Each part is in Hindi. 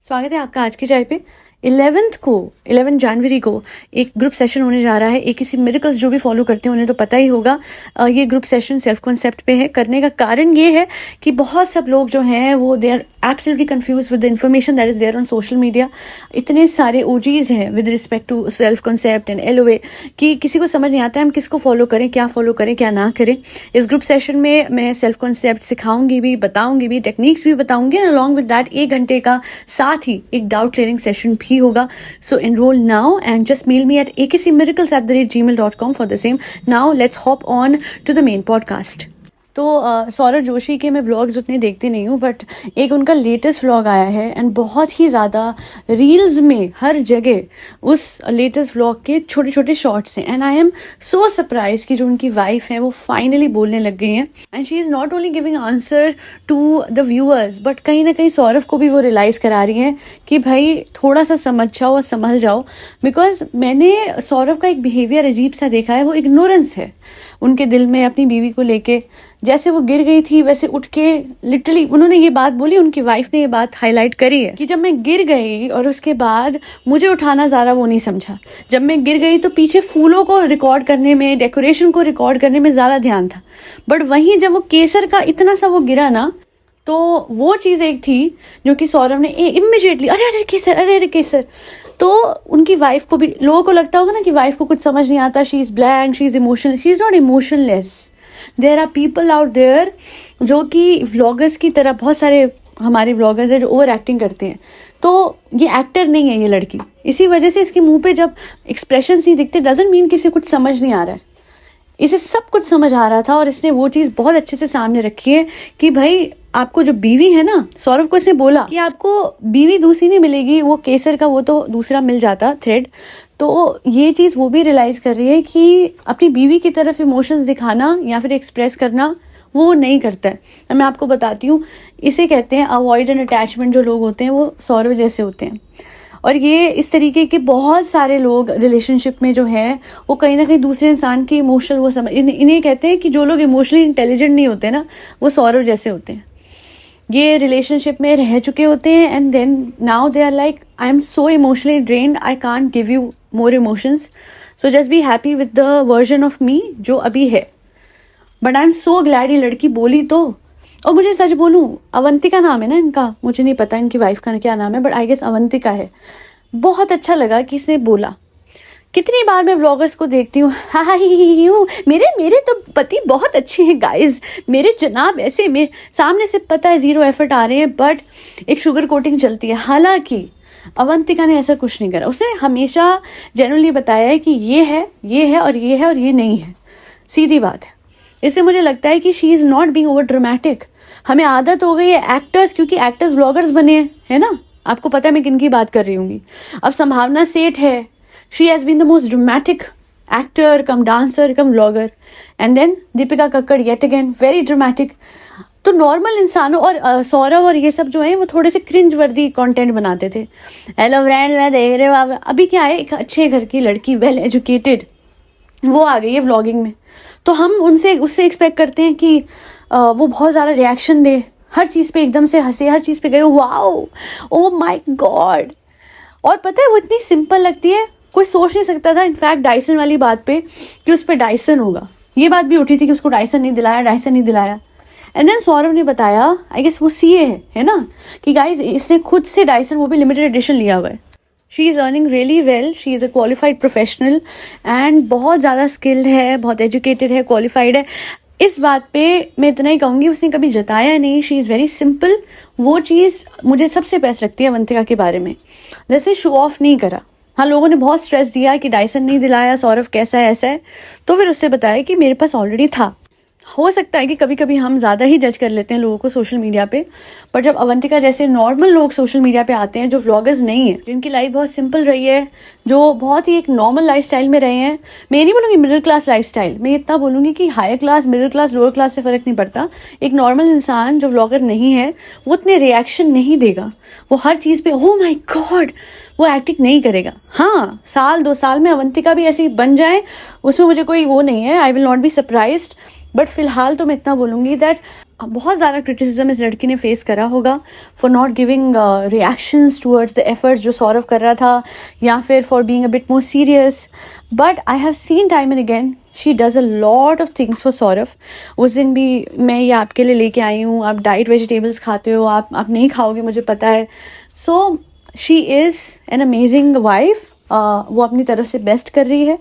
स्वागत है आपका आज की चाय पे। 11 जनवरी को एक ग्रुप सेशन होने जा रहा है। एक किसी मिरेकल्स जो भी फॉलो करते हैं उन्हें तो पता ही होगा। ये ग्रुप सेशन सेल्फ कॉन्सेप्ट पे है। करने का कारण ये है कि बहुत सब लोग जो हैं वो they are absolutely confuse with the information that is there on social media. इतने सारे ओजीज हैं with respect to self concept and LOA कि किसी को समझ नहीं आता है हम किसको फॉलो करें, क्या फॉलो करें, क्या ना करें। इस ग्रुप सेशन में मैं सेल्फ कॉन्सेप्ट सिखाऊंगी भी, बताऊंगी भी, टेक्निक्स भी बताऊंगी एंड अलॉन्ग विद दैट 1 घंटे का साथ ही एक डाउट क्लियरिंग सेशन भी होगा। So enroll now and just mail me at akcmiracles@gmail.com for the same. Now let's hop on to the main podcast. तो सौरभ जोशी के मैं व्लॉग्स उतने देखती नहीं हूँ, बट एक उनका लेटेस्ट व्लॉग आया है एंड बहुत ही ज़्यादा रील्स में हर जगह उस लेटेस्ट व्लॉग के छोटे छोटे शॉर्ट्स हैं। And I am so surprise कि जो उनकी वाइफ है वो फाइनली बोलने लग गई हैं and she is not only giving answer to the viewers but कहीं ना कहीं सौरभ को भी वो रियलाइज़ करा रही हैं कि भाई थोड़ा सा समझ जाओ और संभल जाओ। बिकॉज मैंने सौरभ का एक बिहेवियर अजीब सा देखा है, वो इग्नोरेंस है उनके दिल में अपनी बीवी को लेके। जैसे वो गिर गई थी वैसे उठ के लिटरली उन्होंने ये बात बोली, उनकी वाइफ ने ये बात हाईलाइट करी है कि जब मैं गिर गई और उसके बाद मुझे उठाना ज़्यादा वो नहीं समझा। जब मैं गिर गई तो पीछे फूलों को रिकॉर्ड करने में, डेकोरेशन को रिकॉर्ड करने में ज़्यादा ध्यान था। बट वहीं जब वो केसर का इतना सा वो गिरा ना, तो वो चीज़ एक थी जो कि सौरभ ने इमीडिएटली अरे अरे केसर, अरे अरे केसर। तो उनकी वाइफ को भी, लोगों को लगता होगा ना कि वाइफ को कुछ समझ नहीं आता, she is blank, she is emotional. She is not emotionless. There are people out there जो कि व्लॉगर्स की तरह, बहुत सारे हमारे व्लॉगर्स हैं जो ओवर एक्टिंग करते हैं। तो ये एक्टर नहीं है ये लड़की। इसी वजह से इसके मुंह पे जब एक्सप्रेशन नहीं दिखते डजंट मीन कि इसे कुछ समझ नहीं आ रहा है। इसे सब कुछ समझ आ रहा था और इसने वो चीज़ बहुत अच्छे से सामने रखी है कि भाई आपको जो बीवी है ना, सौरभ को इसने बोला कि आपको बीवी दूसरी नहीं मिलेगी, वो केसर का वो तो दूसरा मिल जाता थ्रेड। तो ये चीज़ वो भी रियलाइज़ कर रही है कि अपनी बीवी की तरफ इमोशंस दिखाना या फिर एक्सप्रेस करना वो नहीं करता है। मैं आपको बताती हूँ, इसे कहते हैं अवॉइडेंट अटैचमेंट। जो लोग होते हैं वो सौरभ जैसे होते हैं। और ये इस तरीके के बहुत सारे लोग रिलेशनशिप में जो है वो कहीं ना कहीं दूसरे इंसान की इमोशनल वो समझ, इन्हें कहते हैं कि जो लोग इमोशनली इंटेलिजेंट नहीं होते ना, वो सौरभ जैसे होते हैं। ये रिलेशनशिप में रह चुके होते हैं and then now they are like I am so emotionally drained, I can't give you more emotions, so just be happy with the version of me जो अभी है। But I am so glad ये लड़की बोली तो। और मुझे सच बोलूं, अवंतिका नाम है ना इनका, मुझे नहीं पता इनकी वाइफ का क्या नाम है, बट आई गेस अवंतिका है। बहुत अच्छा लगा कि इसने बोला। कितनी बार मैं व्लॉगर्स को देखती हूँ, मेरे तो पति बहुत अच्छे हैं गाइज, मेरे जनाब ऐसे, मेरे सामने से पता है 0 एफर्ट आ रहे हैं बट एक शुगर कोटिंग चलती है। हालांकि अवंतिका ने ऐसा कुछ नहीं करा। उसने हमेशा जेन्युइनली बताया है कि ये है, ये है और ये है और ये नहीं है। सीधी बात है। इससे मुझे लगता है कि she is not being over dramatic. हमें आदत हो गई है एक्टर्स, क्योंकि एक्टर्स व्लॉगर्स बने है ना, आपको पता है मैं किन की बात कर रही हूँगी। अब संभावना सेठ है, she has been the most dramatic actor cum dancer cum vlogger. And then Dipika Kakar yet again very dramatic. तो नॉर्मल इंसानों और सौरभ और ये सब जो है वो थोड़े से क्रिंज वर्दी कंटेंट बनाते थे। हेलो फ्रेंड, मैं देख रहे हो। अभी क्या है, एक अच्छे घर की लड़की, वेल एजुकेटेड, वो आ गई है व्लॉगिंग में। तो हम उससे एक्सपेक्ट करते हैं कि वो बहुत ज़्यादा रिएक्शन दे, हर चीज़ पे एकदम से हंसे, हर चीज़ पे गए वाओ ओ माय गॉड। और पता है वो इतनी सिंपल लगती है, कोई सोच नहीं सकता था इनफैक्ट डाइसन वाली बात पे कि उस पर डाइसन होगा। ये बात भी उठी थी कि उसको डाइसन नहीं दिलाया, डाइसन नहीं दिलाया। एंड देन सौरभ ने बताया, आई गेस वो CA है ना, कि गाइज इसने खुद से डाइसन, वो भी लिमिटेड एडिशन लिया हुआ है। She is earning really well, she is a qualified professional and बहुत ज़्यादा स्किल्ड है, बहुत एजुकेटेड है, क्वालिफाइड है। इस बात पे मैं इतना ही कहूँगी, उसने कभी जताया नहीं। She is very simple. वो चीज़ मुझे सबसे बेस्ट लगती है अवंतिका के बारे में। जैसे शो ऑफ नहीं करा। हाँ, लोगों ने बहुत स्ट्रेस दिया कि डाइसन नहीं दिलाया, सौरभ कैसा है, ऐसा है। तो फिर उससे बताया कि मेरे पास ऑलरेडी था। हो सकता है कि कभी कभी हम ज़्यादा ही जज कर लेते हैं लोगों को सोशल मीडिया पे, पर जब अवंतिका जैसे नॉर्मल लोग सोशल मीडिया पे आते हैं जो व्लॉगर्स नहीं है, जिनकी लाइफ बहुत सिंपल रही है, जो बहुत ही एक नॉर्मल लाइफस्टाइल में रहे हैं। मैं नहीं बोलूँगी मिडिल क्लास लाइफस्टाइल, मैं इतना बोलूँगी कि higher class, middle class, lower class से फ़र्क नहीं पड़ता। एक नॉर्मल इंसान जो व्लॉगर नहीं है वो उतने रिएक्शन नहीं देगा, वो हर चीज़ पे ओह माय गॉड वो एक्टिंग नहीं करेगा। हाँ, 1-2 साल में अवंतिका भी ऐसी बन जाए, उसमें मुझे कोई वो नहीं है, I will not be surprised. But फिलहाल तो मैं इतना बोलूँगी दैट बहुत ज़्यादा क्रिटिसिज्म इस लड़की ने फेस करा होगा for not giving reactions towards the efforts जो सौरभ कर रहा था, या फिर for being a bit more serious. But I have seen time and again she does a lot of things for Saurabh. उस दिन भी मैं ये आपके लिए लेके आई हूँ, आप डाइट वेजिटेबल्स खाते हो, आप नहीं खाओगे मुझे पता है. So she is an amazing wife. वो अपनी तरफ से बेस्ट कर रही है.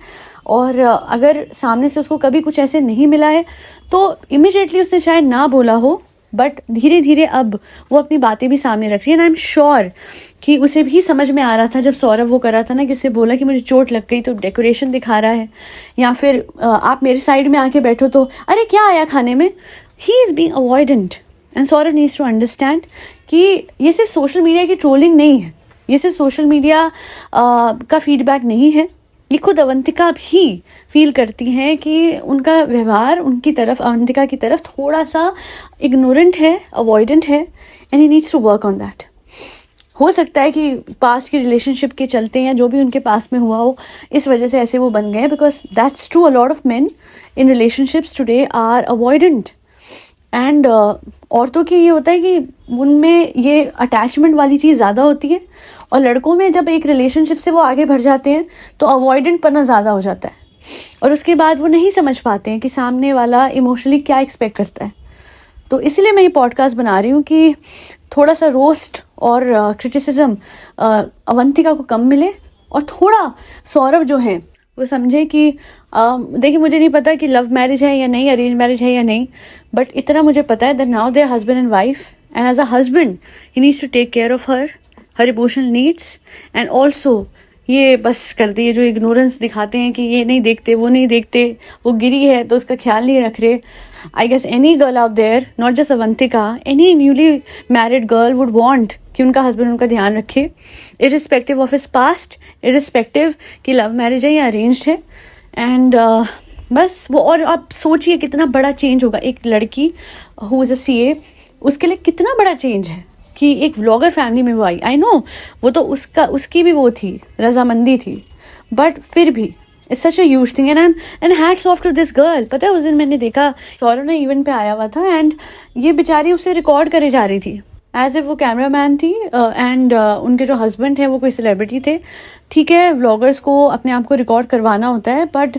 और अगर सामने से उसको कभी कुछ ऐसे नहीं मिला है तो इमिजिएटली उसने शायद ना बोला हो, बट धीरे धीरे अब वो अपनी बातें भी सामने रख रही है. एंड आई एम श्योर कि उसे भी समझ में आ रहा था जब सौरभ वो कर रहा था ना, कि उसे बोला कि मुझे चोट लग गई तो डेकोरेशन दिखा रहा है, या फिर आप मेरे साइड में आके बैठो तो अरे क्या आया खाने में. He is being avoidant and Saurabh needs to understand कि ये सिर्फ सोशल मीडिया की ट्रोलिंग नहीं है, ये सिर्फ सोशल मीडिया का फीडबैक नहीं है. ये खुद अवंतिका भी फील करती हैं कि उनका व्यवहार उनकी तरफ, अवंतिका की तरफ थोड़ा सा इग्नोरेंट है, अवॉइडेंट है, and he needs to work on that. हो सकता है कि पास्ट की रिलेशनशिप के चलते या जो भी उनके पास में हुआ हो, इस वजह से ऐसे वो बन गए, because that's true. A lot of men in relationships today are avoidant. And औरतों की ये होता है कि उनमें ये अटैचमेंट वाली चीज़ ज़्यादा होती है, और लड़कों में जब एक रिलेशनशिप से वो आगे बढ़ जाते हैं तो अवॉइडेंट पना ज़्यादा हो जाता है, और उसके बाद वो नहीं समझ पाते हैं कि सामने वाला इमोशनली क्या एक्सपेक्ट करता है. तो इसलिए मैं ये पॉडकास्ट बना रही हूँ कि थोड़ा सा रोस्ट और क्रिटिसिज्म अवंतिका को कम मिले, और थोड़ा सौरभ जो है वो समझे कि देखिए मुझे नहीं पता कि लव मैरिज है या नहीं, अरेंज मैरिज है या नहीं, बट इतना मुझे पता है that now they are husband and wife, and as a husband he needs to take care of her emotional needs. And also ये बस कर दिए जो इग्नोरेंस दिखाते हैं कि ये नहीं देखते, वो नहीं देखते, वो गिरी है तो उसका ख्याल नहीं रख रहे. I guess any girl out there, not just Avantika, any newly married girl would want कि उनका हस्बैंड उनका ध्यान रखे, irrespective of his past, irrespective कि लव मैरिज है या अरेंज्ड है. एंड बस वो, और आप सोचिए कितना बड़ा चेंज होगा. एक लड़की हु इज़ अ CA, उसके लिए कितना बड़ा चेंज है कि एक व्लॉगर फैमिली में वो आई. आई नो वो तो उसकी भी वो थी, रजामंदी थी, बट फिर भी it's such a huge thing. And hats off to this girl. पता है उस दिन मैंने देखा सौरभ ने इवेंट पे आया हुआ था, एंड ये बेचारी उसे रिकॉर्ड करे जा रही थी एज ए वो कैमरा मैन थी, एंड उनके जो हस्बैंड हैं वो कोई सेलिब्रिटी थे. ठीक है, व्लॉगर्स को अपने आप को रिकॉर्ड करवाना होता है, बट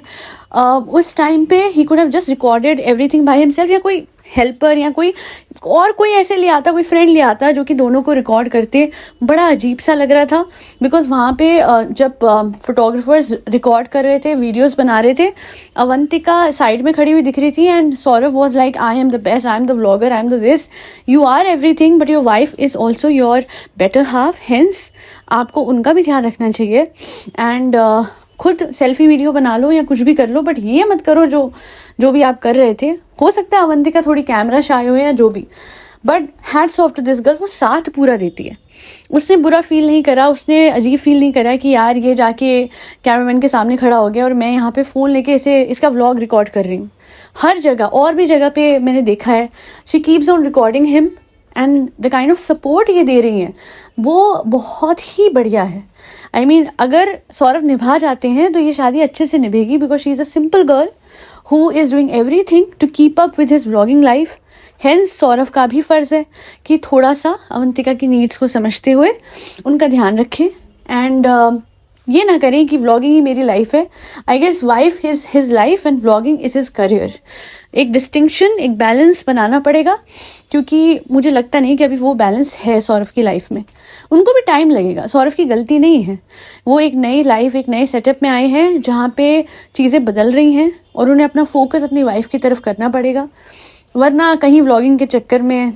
उस टाइम पे he could have just recorded everything by himself, या कोई हेल्पर या कोई ऐसे ले आता, कोई फ्रेंड ले आता जो कि दोनों को रिकॉर्ड करते. बड़ा अजीब सा लग रहा था, बिकॉज वहाँ पे जब फोटोग्राफर्स रिकॉर्ड कर रहे थे, वीडियोस बना रहे थे, अवंतिका साइड में खड़ी हुई दिख रही थी, and Saurabh was like I am the best, I am the vlogger, I am the this. You are everything, but your wife is also your better half, hence आपको उनका भी ध्यान रखना चाहिए. एंड खुद सेल्फी वीडियो बना लो या कुछ भी कर लो, बट ये मत करो जो भी आप कर रहे थे. हो सकता है अवंतिका थोड़ी कैमरा शाय हो या जो भी, but hats off to this girl. वो साथ पूरा देती है. उसने बुरा फील नहीं करा, उसने अजीब फील नहीं करा कि यार ये जाके कैमरामैन के सामने खड़ा हो गया और मैं यहाँ पे फ़ोन लेके इसका व्लॉग रिकॉर्ड कर रही हूँ. हर जगह और भी जगह पे मैंने देखा है, she keeps on recording him, and the kind of support ये दे रही हैं वो बहुत ही बढ़िया है. आई मीन अगर सौरभ निभा जाते हैं तो ये शादी अच्छे से निभेगी, because she is a simple girl who is doing everything to keep up with his vlogging life. Hence Saurabh का भी फ़र्ज़ है कि थोड़ा सा अवंतिका की नीड्स को समझते हुए उनका ध्यान रखें, एंड ये ना करें कि व्लॉगिंग ही मेरी लाइफ है. I guess wife is his life and vlogging is his career. एक डिस्टिंक्शन, एक बैलेंस बनाना पड़ेगा, क्योंकि मुझे लगता नहीं कि अभी वो बैलेंस है सौरभ की लाइफ में. उनको भी टाइम लगेगा, सौरभ की गलती नहीं है. वो एक नई लाइफ, एक नए सेटअप में आए हैं जहाँ पे चीज़ें बदल रही हैं, और उन्हें अपना फोकस अपनी वाइफ की तरफ करना पड़ेगा, वरना कहीं व्लॉगिंग के चक्कर में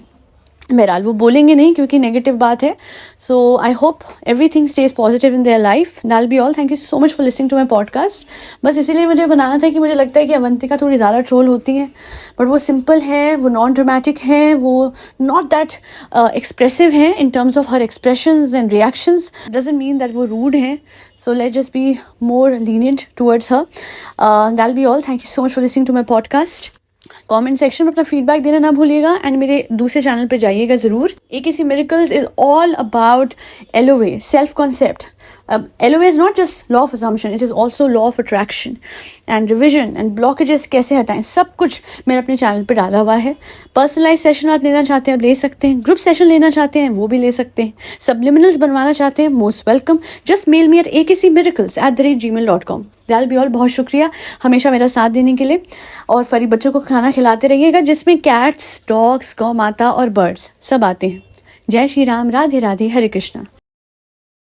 बहरहाल वो बोलेंगे नहीं, क्योंकि नेगेटिव बात है. So I hope everything stays positive in their life. That be all. Thank you so much for listening to my podcast. बस इसीलिए मुझे बनाना था कि मुझे लगता है कि अवंतिका थोड़ी ज़्यादा ट्रोल होती हैं, बट वो सिंपल है, वो नॉन ड्रामेटिक है, वो नॉट दैट एक्सप्रेसिव है in terms of her expressions and reactions. Doesn't mean that वो रूड हैं. So let just be more lenient towards her. That be all. Thank you so much for listening to my podcast. Comment section में अपना फीडबैक देना ना भूलिएगा, एंड मेरे दूसरे चैनल पे जाइएगा ज़रूर. AKC Miracles is all about LOA, self concept. LOA is not just law of assumption, it is also law of attraction and revision and blockages कैसे हटाएं, सब कुछ मैंने अपने चैनल पे डाला हुआ है. पर्सनलाइज सेशन आप लेना चाहते हैं आप ले सकते हैं, ग्रुप सेशन लेना चाहते हैं वो भी ले सकते हैं, सब्लिमिनल्स बनवाना चाहते हैं most welcome. Just mail me at akcmiracles@gmail.com. दैल बी ऑल. बहुत शुक्रिया हमेशा मेरा साथ देने के लिए, और फरी बच्चों को खाना खिलाते रहिएगा जिसमें कैट्स, डॉग्स, गौ माता और बर्ड्स सब आते हैं. जय श्री राम, राधे राधे, हरे कृष्णा.